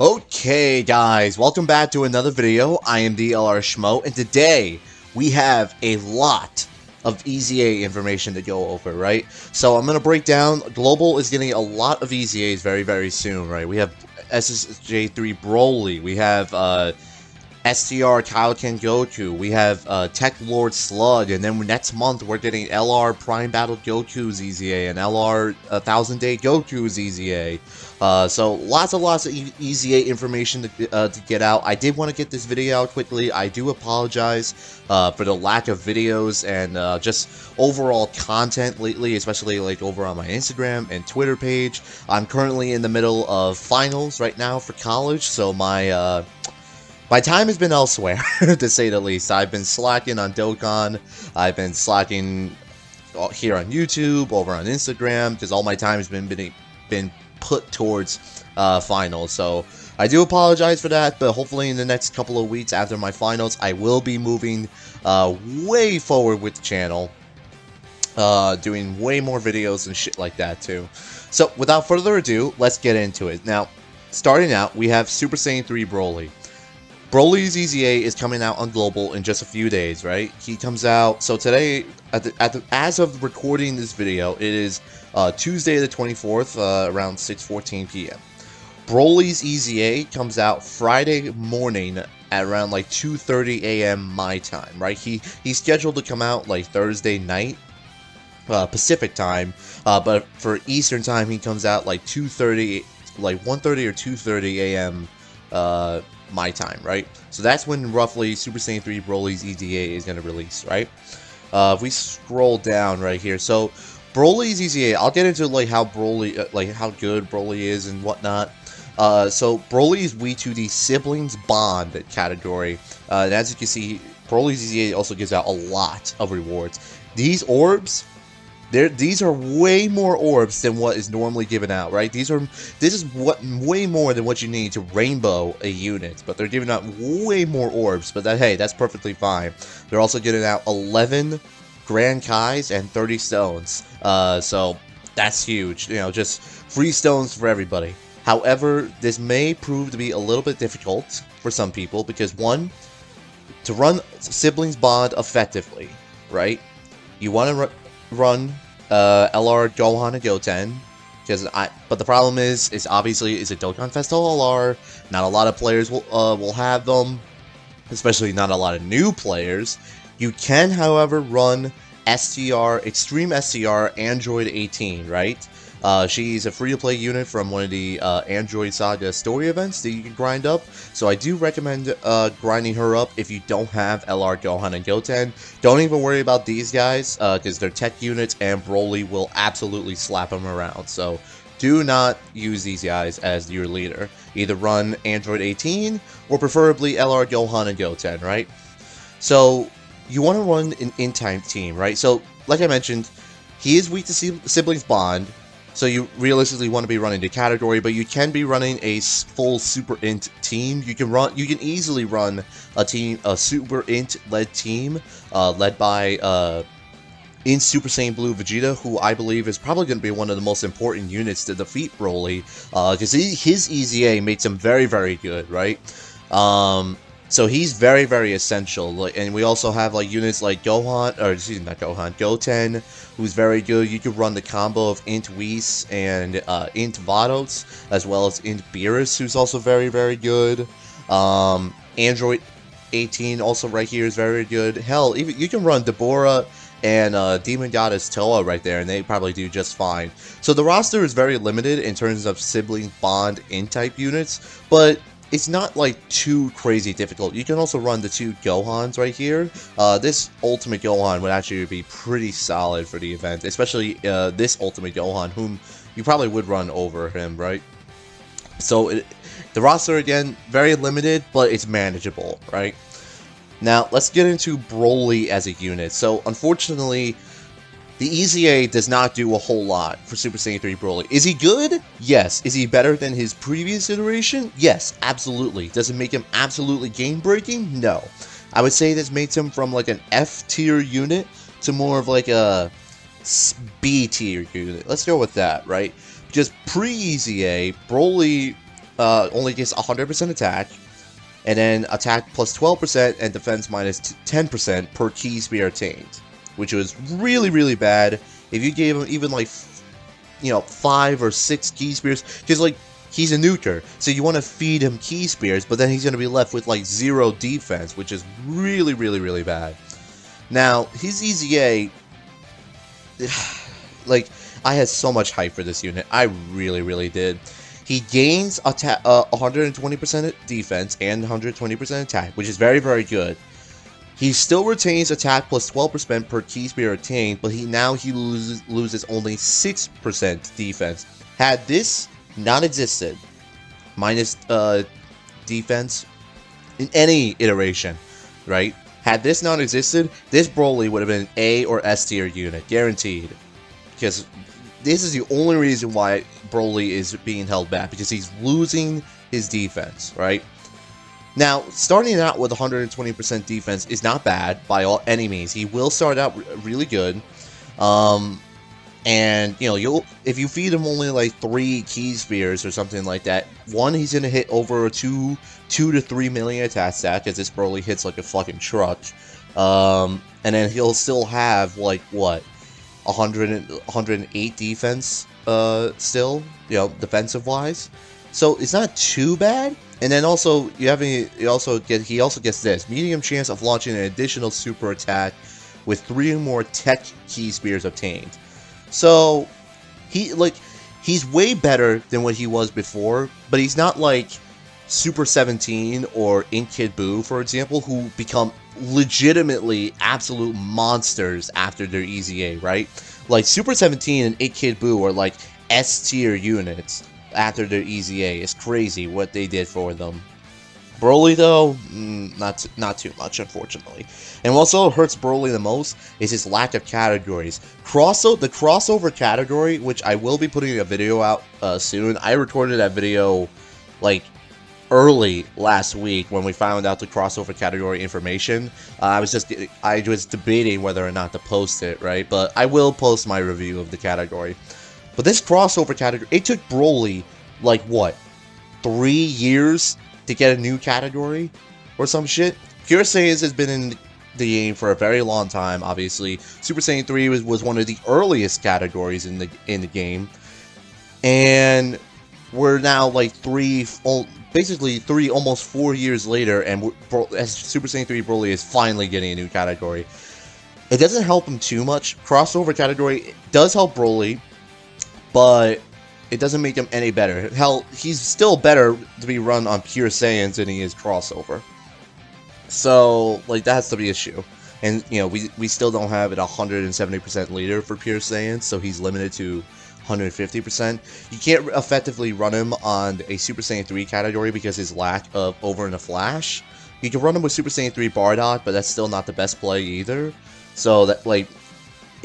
Okay, guys, welcome back to another video. I am thelrschmo, and today we have a lot of EZA information to go over, right? So I'm gonna break down. Global is getting a lot of EZAs very soon, right? We have SSJ3 BROLY, we have STR Kaioken Goku, we have Tech Lord Slug, and then next month we're getting LR Prime Battle Goku's EZA and LR 1000 Day Goku's EZA. So lots of EZA information to get out. I did want to get this video out quickly. I do apologize for the lack of videos and just overall content lately, especially like over on my Instagram and Twitter page. I'm currently in the middle of finals right now for college, so my time has been elsewhere, to say the least. I've been slacking on Dokkan, I've been slacking here on YouTube, over on Instagram, because all my time has been put towards finals. So I do apologize for that, but hopefully in the next couple of weeks after my finals, I will be moving way forward with the channel, doing way more videos and shit like that too. So without further ado, let's get into it. Now, starting out, we have Super Saiyan 3 Broly. Broly's EZA is coming out on Global in just a few days, right? He comes out, so today, as of recording this video, it is Tuesday the 24th, around 6:14 p.m. Broly's EZA comes out Friday morning at around like 2:30 a.m. my time, right? He's scheduled to come out like Thursday night, Pacific time, but for Eastern time, he comes out like 2:30, like 1:30 or 2:30 a.m. My time, right? So that's when roughly Super Saiyan 3 Broly's EZA is going to release, right? If we scroll down right here, so Broly's EZA, I'll get into like how Broly, like how good Broly is and whatnot. So Broly's We2D Siblings Bond category, and as you can see, Broly's EZA also gives out a lot of rewards. These orbs, these are way more orbs than what is normally given out, right? This is way more than what you need to rainbow a unit, but they're giving out way more orbs. But hey, that's perfectly fine. They're also giving out 11 Grand Kais and 30 stones. So that's huge. You know, just free stones for everybody. However, this may prove to be a little bit difficult for some people because one, to run Siblings Bond effectively, right? You want to run LR Gohan and Goten, but the problem is obviously is a Dokkan Festival LR. Not a lot of players will have them, especially not a lot of new players. You can, however, run STR Extreme STR Android 18, right? She's a free-to-play unit from one of the Android Saga story events that you can grind up, so I do recommend grinding her up if you don't have LR Gohan and Goten. Don't even worry about these guys, because they're tech units, and Broly will absolutely slap them around, so do not use these guys as your leader. Either run Android 18, or preferably LR Gohan and Goten, right? So, you want to run an in-time team, right? So, like I mentioned, he is weak to Siblings Bond, so you realistically want to be running the category, but you can be running a full Super Int team. You can easily run a Super Int led team, led by in Super Saiyan Blue Vegeta, who I believe is probably going to be one of the most important units to defeat Broly, because his EZA makes him very good, right? So he's very essential. Like, and we also have like units like Gohan, or excuse me, not Gohan, Goten, who's very good. You could run the combo of Int Whis and Int Vados, as well as Int Beerus, who's also very good. Android 18 also right here is very good. Hell, even you can run Deborah and Demon Goddess Toa right there, and they probably do just fine. So the roster is very limited in terms of Sibling Bond Int-type units, but it's not like too crazy difficult. You can also run the two Gohans right here. This Ultimate Gohan would actually be pretty solid for the event, especially this Ultimate Gohan, whom you probably would run over him, right? So the roster, again, very limited, but it's manageable, right? Now, let's get into Broly as a unit. So, unfortunately, the EZA does not do a whole lot for Super Saiyan 3 Broly. Is he good? Yes. Is he better than his previous iteration? Yes, absolutely. Does it make him absolutely game-breaking? No. I would say this makes him from like an F-tier unit to more of like a B-tier unit. Let's go with that, right? Just pre-EZA, Broly only gets 100% attack, and then attack plus 12% and defense minus 10% per key spear attained, which was really, really bad. If you gave him even like, 5 or 6 key spears, because like, he's a nuker, so you want to feed him key spears, but then he's going to be left with like 0 defense, which is really, really, really bad. Now, his EZA, like, I had so much hype for this unit. I really, really did. He gains 120% defense and 120% attack, which is very, very good. He still retains attack plus 12% per key spear attained, but he loses only 6% defense. Had this not existed, minus defense in any iteration, right? Had this not existed, this BROLY would have been an A or S tier unit, guaranteed. Because this is the only reason why BROLY is being held back, because he's losing his defense, right? Now, starting out with 120% defense is not bad by any means. He will start out really good. And, if you feed him only like 3 key spears or something like that, one, he's going to hit over 2 to 3 million attack stat, because this BROLY hits like a fucking truck. And then he'll still have, like, what, 108 defense still, defensive-wise. So it's not too bad. And then also, he also gets this medium chance of launching an additional super attack with 3 more tech key spears obtained. So he's way better than what he was before, but he's not like Super 17 or Ink Kid Buu, for example, who become legitimately absolute monsters after their EZA, right? Like Super 17 and Ink Kid Buu are like S tier units after their EZA. It's crazy what they did for them. BROLY, though, not too much, unfortunately. And what also hurts BROLY the most is his lack of categories. The crossover category, which I will be putting a video out soon. I recorded that video like early last week when we found out the crossover category information. I was debating whether or not to post it, right? But I will post my review of the category. But this crossover category, it took BROLY like what, 3 years to get a new category or some shit. Pure Saiyans has been in the game for a very long time. Obviously, Super Saiyan 3 was one of the earliest categories in the game, and we're now like basically 3, almost 4 years later, and Super Saiyan 3 BROLY is finally getting a new category. It doesn't help him too much. Crossover category does help BROLY, but it doesn't make him any better. Hell, he's still better to be run on Pure Saiyans than he is crossover. So, like, that's the issue. And, we still don't have it 170% leader for Pure Saiyans, so he's limited to 150%. You can't effectively run him on a Super Saiyan 3 category because his lack of over in a flash. You can run him with Super Saiyan 3 Bardock, but that's still not the best play either. So, that, like,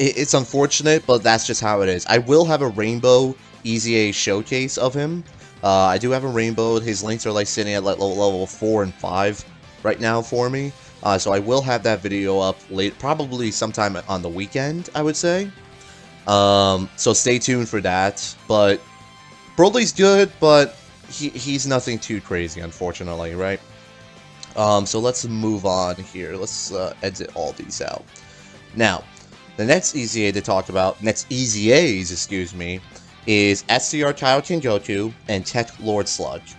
it's unfortunate, but that's just how it is. I will have a Rainbow EZA showcase of him. I do have a Rainbow. His links are like sitting at like level 4 and 5 right now for me. So I will have that video up late, probably sometime on the weekend, I would say. So stay tuned for that. But BROLY's good, but he's nothing too crazy, unfortunately, right? So let's move on here. Let's exit all these out. Now, the next EZA to talk about, next EZA's, excuse me, is SCR Kaioken Goku and Tech Lord Sludge.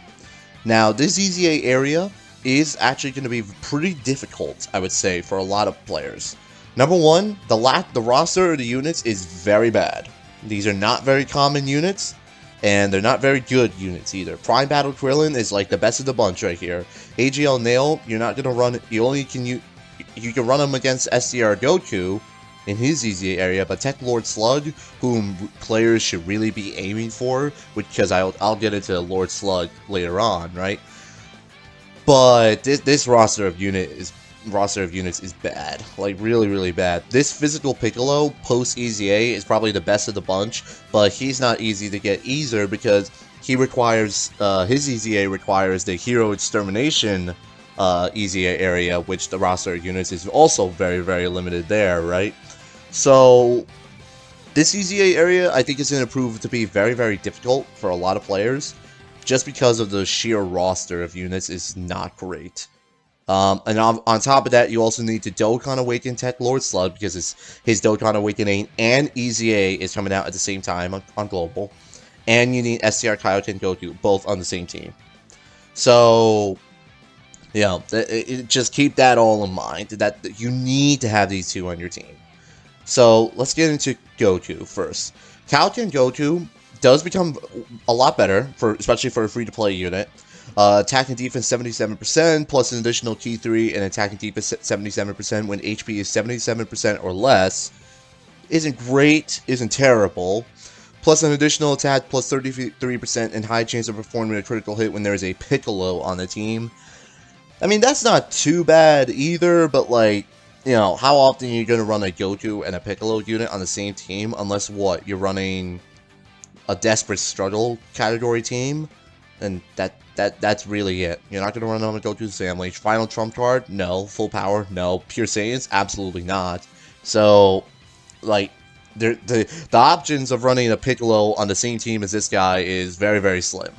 Now, this EZA area is actually going to be pretty difficult, I would say, for a lot of players. Number one, the roster of the units is very bad. These are not very common units, and they're not very good units either. Prime Battle Krillin is like the best of the bunch right here. AGL Nail, you're not going to run, you can run him against SCR Goku in his EZA area, but Tech Lord Slug, whom players should really be aiming for, because I'll get into Lord Slug later on, right? But this roster of units is bad, like really, really bad. This physical Piccolo post EZA is probably the best of the bunch, but he's not easy to get either because he requires his EZA requires the Hero Extermination EZA area, which the roster of units is also very, very limited there, right? So this EZA area, I think, is going to prove to be very, very difficult for a lot of players. just because of the sheer roster of units, is not great. And on top of that, you also need to Dokkan Awaken Tech Lord Slug, because his Dokkan Awakening and EZA is coming out at the same time on Global. And you need STR Kaioken Goku, both on the same team. So, you know, just keep that all in mind, that you need to have these two on your team. So, let's get into Goku first. Kaioken Goku does become a lot better, especially for a free-to-play unit. Attack and defense 77%, plus an additional key 3 and attack and defense 77% when HP is 77% or less. Isn't great, isn't terrible. Plus an additional attack plus 33% and high chance of performing a critical hit when there is a Piccolo on the team. I mean, that's not too bad either, but like, you know, how often are you going to run a Goku and a Piccolo unit on the same team? Unless, what, you're running a Desperate Struggle category team? And that's really it. You're not going to run on a Goku's family. Final Trump card? No. Full power? No. Pure Saiyans? Absolutely not. So, like, the options of running a Piccolo on the same team as this guy is very, very slim.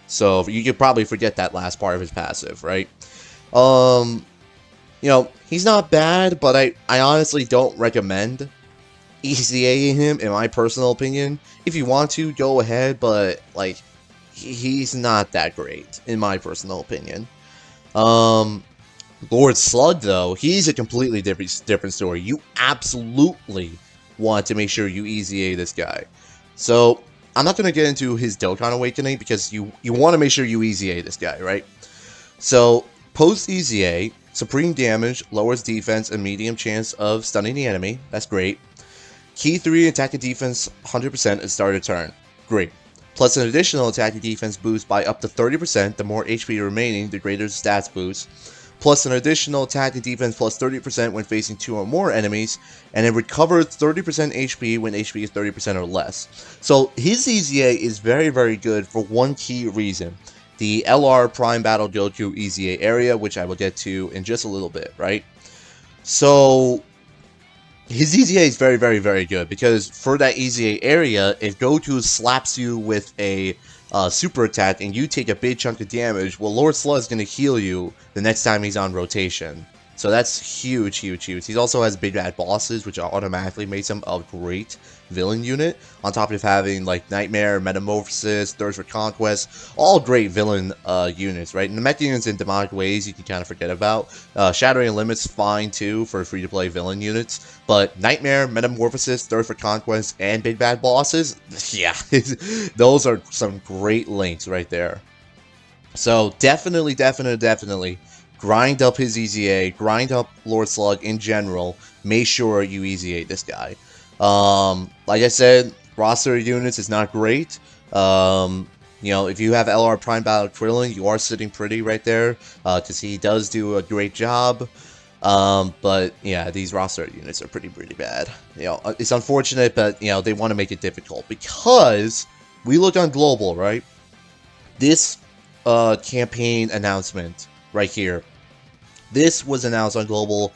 So you could probably forget that last part of his passive, right? You know, he's not bad, but I honestly don't recommend EZA-ing him, in my personal opinion. If you want to, go ahead, but, like, he's not that great, in my personal opinion. Lord Slug, though, he's a completely different story. You absolutely want to make sure you EZA this guy. So, I'm not going to get into his Dokkan Awakening, because you want to make sure you EZA this guy, right? So, post EZA, supreme damage, lowers defense, and medium chance of stunning the enemy. That's great. Key 3 attack and defense 100% at start of turn. Great. Plus an additional attack and defense boost by up to 30%. The more HP remaining, the greater the stats boost. Plus an additional attack and defense plus 30% when facing 2 or more enemies, and it recovers 30% HP when HP is 30% or less. So his EZA is very, very good for one key reason. The LR Prime Battle Goku EZA area, which I will get to in just a little bit, right? So his EZA is very, very, very good, because for that EZA area, if Goku slaps you with a super attack and you take a big chunk of damage, well, Lord Slug is going to heal you the next time he's on rotation. So that's huge, huge, huge. He also has big bad bosses, which automatically makes him a great villain unit, on top of having like Nightmare, Metamorphosis, Thirst for Conquest, all great villain units, right? And the mech units in Demonic Ways you can kind of forget about. Shattering Limits, fine too, for free-to-play villain units, but Nightmare, Metamorphosis, Thirst for Conquest, and big bad bosses, yeah, those are some great links right there. So definitely, definitely grind up his EZA, grind up Lord Slug in general, make sure you EZA this guy. Like I said, roster units is not great. You know, if you have LR Prime Battle Krillin, you are sitting pretty right there, because he does do a great job. But yeah, these roster units are pretty bad. You know, it's unfortunate, but you know, they want to make it difficult, because we look on Global, right? This campaign announcement right here, this was announced on Global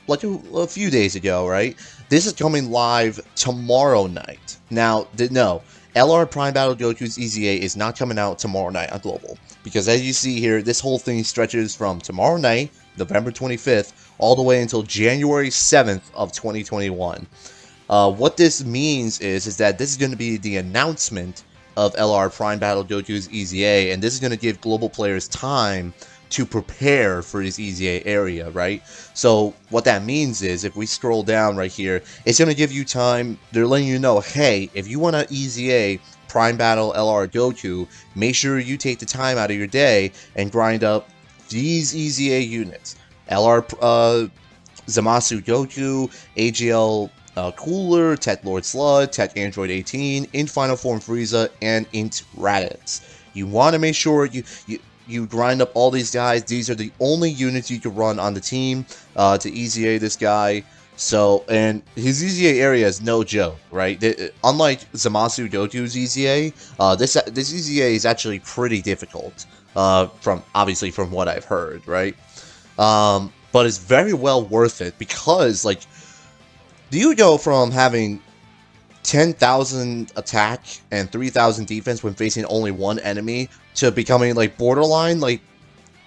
like a few days ago, right? This is coming live tomorrow night. Now, no, LR Prime Battle Goku's EZA is not coming out tomorrow night on Global, because as you see here, this whole thing stretches from tomorrow night, November 25th, all the way until January 7th of 2021. What this means is that this is going to be the announcement of LR Prime Battle Goku's EZA, and this is going to give global players time to prepare for his EZA area, right? So what that means is, if we scroll down right here, it's going to give you time. They're letting you know, hey, if you want to EZA Prime Battle LR Goku, make sure you take the time out of your day and grind up these EZA units. LR Zamasu Goku, AGL Cooler, Tech Lord Slug, Tech Android 18, Int Final Form Frieza, and Int Raditz. You want to make sure you grind up all these guys. These are the only units you can run on the team to EZA this guy. So, and his EZA area is no joke, right? Unlike Zamasu Goku's EZA, this EZA is actually pretty difficult, obviously from what I've heard, right? But it's very well worth it, because like, you go from having 10,000 attack and 3,000 defense when facing only one enemy to becoming like borderline like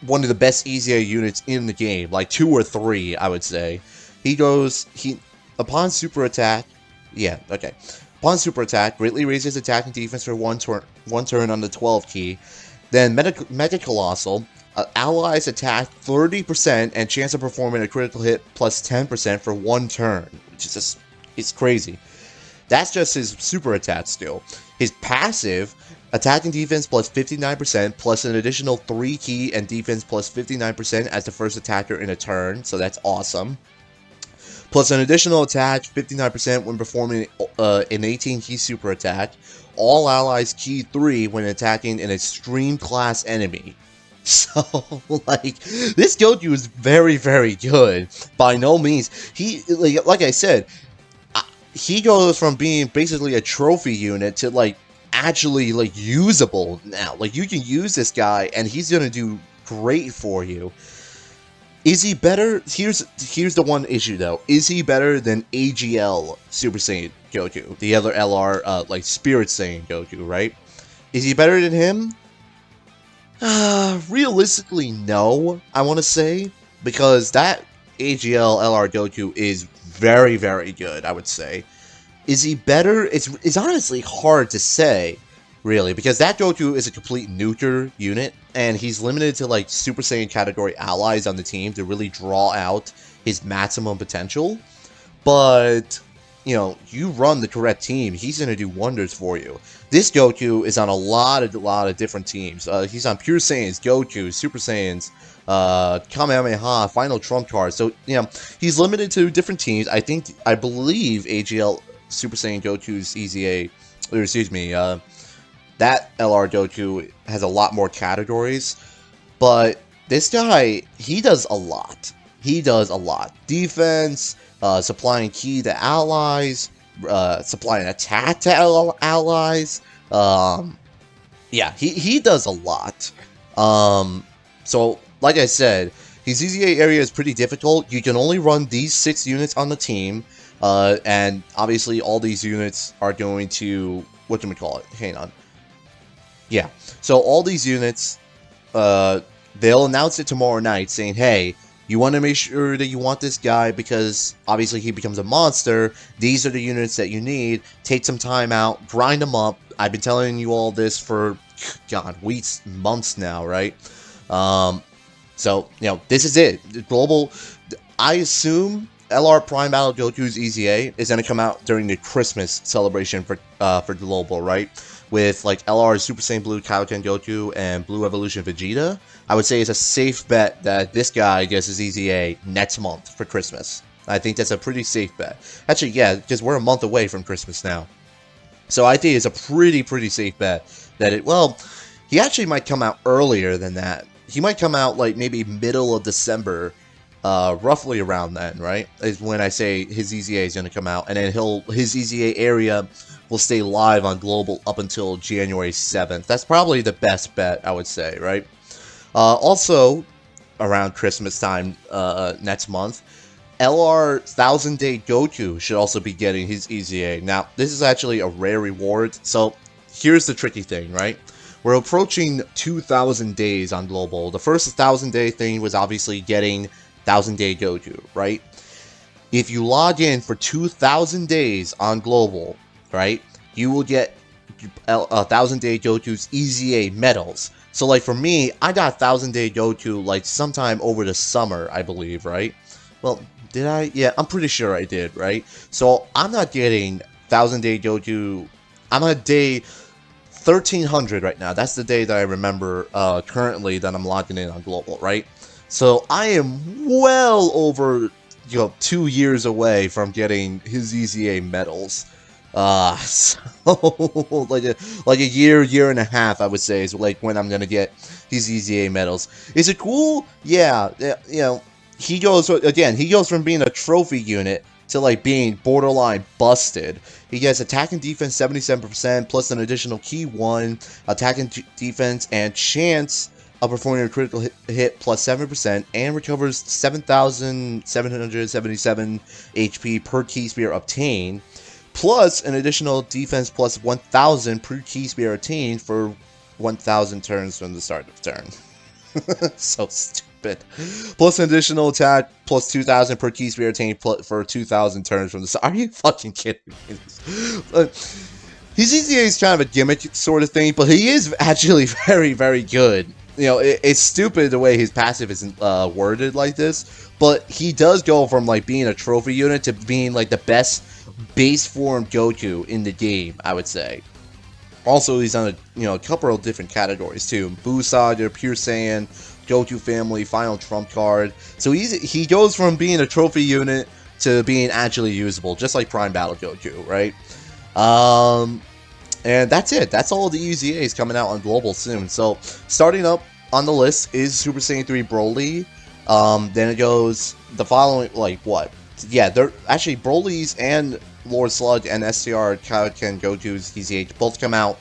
one of the best EZA units in the game, like 2 or 3, I would say. Upon super attack, yeah, okay. Upon super attack, greatly raises attack and defense for one turn on the 12 key. Then Mega Colossal, allies attack 30% and chance of performing a critical hit plus 10% for 1 turn, which is just, it's crazy. That's just his super attack skill. His passive, attack and defense plus 59%, plus an additional 3 key and defense plus 59% as the first attacker in a turn, so that's awesome. Plus an additional attack, 59% when performing an 18 key super attack. All allies key 3 when attacking an extreme class enemy. So, like, this Goku is very, very good. By no means. He, like I said, he goes from being basically a trophy unit to, like, actually, like, usable now. Like, you can use this guy, and he's gonna do great for you. Is he better? Here's the one issue, though. Is he better than AGL Super Saiyan Goku? The other LR, like, Spirit Saiyan Goku, right? Is he better than him? Realistically, no, I want to say. Because that AGL LR Goku is very, very good, I would say. Is he better? It's honestly hard to say, really, because that Goku is a complete neuter unit, and he's limited to, like, Super Saiyan category allies on the team to really draw out his maximum potential. But, you know, you run the correct team, he's going to do wonders for you. This Goku is on a lot of different teams. He's on Pure Saiyans, Goku, Super Saiyans, Kamehameha, Final Trump Card. So, you know, he's limited to different teams. I believe AGL Super Saiyan Goku's EZA, or excuse me, that LR Goku has a lot more categories, but this guy, he does a lot. He does a lot. Defense, supplying key to allies, supplying attack to allies. Yeah, he does a lot. So, like I said, his EZA area is pretty difficult. You can only run these 6 units on the team, and obviously all these units are going to, whatchamacallit, hang on. Yeah, so all these units, they'll announce it tomorrow night saying, hey, you want to make sure that you want this guy because obviously he becomes a monster. These are the units that you need. Take some time out, grind them up. I've been telling you all this for, God, weeks, months now, right? So, you know, this is it. Global, I assume LR Prime Battle Goku's EZA is going to come out during the Christmas celebration for Global, right? With, like, LR Super Saiyan Blue Kaioken Goku and Blue Evolution Vegeta, I would say it's a safe bet that this guy gets his EZA next month for Christmas. I think that's a pretty safe bet. Actually, yeah, because we're a month away from Christmas now. So I think it's a pretty safe bet that it, well, he actually might come out earlier than that. He might come out, like, maybe middle of December, roughly around then, right? Is when I say his EZA is going to come out, and then his EZA area will stay live on Global up until January 7th. That's probably the best bet, I would say, right? Also, around Christmas time next month, LR 1000 Day Goku should also be getting his EZA. Now, this is actually a rare reward, so here's the tricky thing, right? We're approaching 2,000 days on Global. The first 1,000 day thing was obviously getting 1000 Day Goku, right? If you log in for 2,000 days on Global, right, you will get 1000 Day Goku's EZA medals. So, like, for me, I got 1000 Day Goku, like, sometime over the summer, I believe, right? Well, did I? Yeah, I'm pretty sure I did, right? So, I'm not getting 1000 Day Goku. I'm on day 1300 right now. That's the day that I remember currently that I'm logging in on Global, right? So, I am well over, 2 years away from getting his EZA medals. So like a year and a half, I would say, is like when I'm gonna get these EZA medals. Is it cool? Yeah, you know, he goes from being a trophy unit to, like, being borderline busted. He gets attack and defense 77% plus an additional key 1, attack and defense and chance of performing a critical hit plus 7%, and recovers 7,777 HP per key spear obtained. plus an additional defense plus 1,000 per key spear attained for 1,000 turns from the start of turn. So stupid. Plus an additional attack plus 2,000 per key spear attained for 2,000 turns from the start. Are you fucking kidding me? His EZA is kind of a gimmick sort of thing, but he is actually very, very good. You know, it's stupid the way his passive isn't worded like this, but he does go from like being a trophy unit to being like the best base form Goku in the game, I would say. Also, he's on a couple of different categories too: Buu Saga, Pure Saiyan, Goku Family, Final Trump Card. So he goes from being a trophy unit to being actually usable, just like Prime Battle Goku, right? And that's it. That's all the EZAs coming out on Global soon. So, starting up on the list is Super Saiyan 3 Broly. Then it goes the following, like, what? Yeah, they're actually Broly's and Lord Slug and STR Kaioken Goku's EZA both come out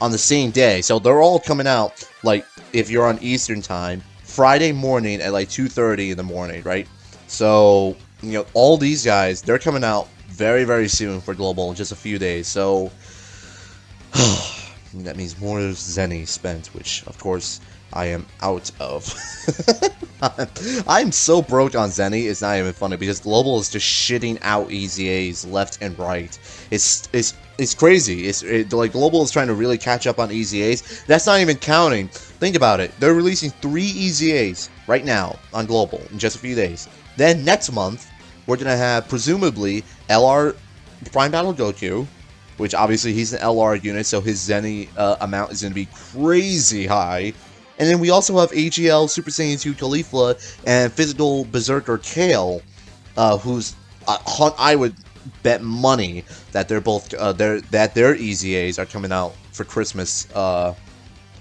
on the same day. So, they're all coming out, like, if you're on Eastern Time, Friday morning at, like, 2:30 in the morning, right? So, all these guys, they're coming out very, very soon for Global in just a few days. So, that means more Zenny spent, which, of course, I am out of. I'm so broke on Zenny, it's not even funny, because Global is just shitting out EZAs left and right. It's crazy. Like, Global is trying to really catch up on EZAs. That's not even counting. Think about it. They're releasing 3 EZAs right now on Global in just a few days. Then, next month, we're going to have, presumably, LR Prime Battle Goku, which obviously he's an LR unit, so his Zenny amount is going to be crazy high. And then we also have AGL Super Saiyan 2 Caulifla and Physical Berserker Kale, who's I would bet money that they're both their EZAs are coming out for Christmas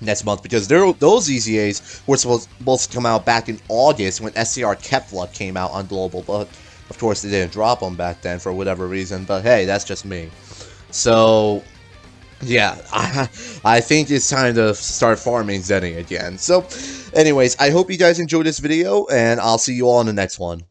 next month, because those EZAs were supposed to come out back in August when SCR Kefla came out on Global, but of course they didn't drop them back then for whatever reason. But hey, that's just me. So, yeah, I think it's time to start farming Zenny again. So, anyways, I hope you guys enjoyed this video, and I'll see you all in the next one.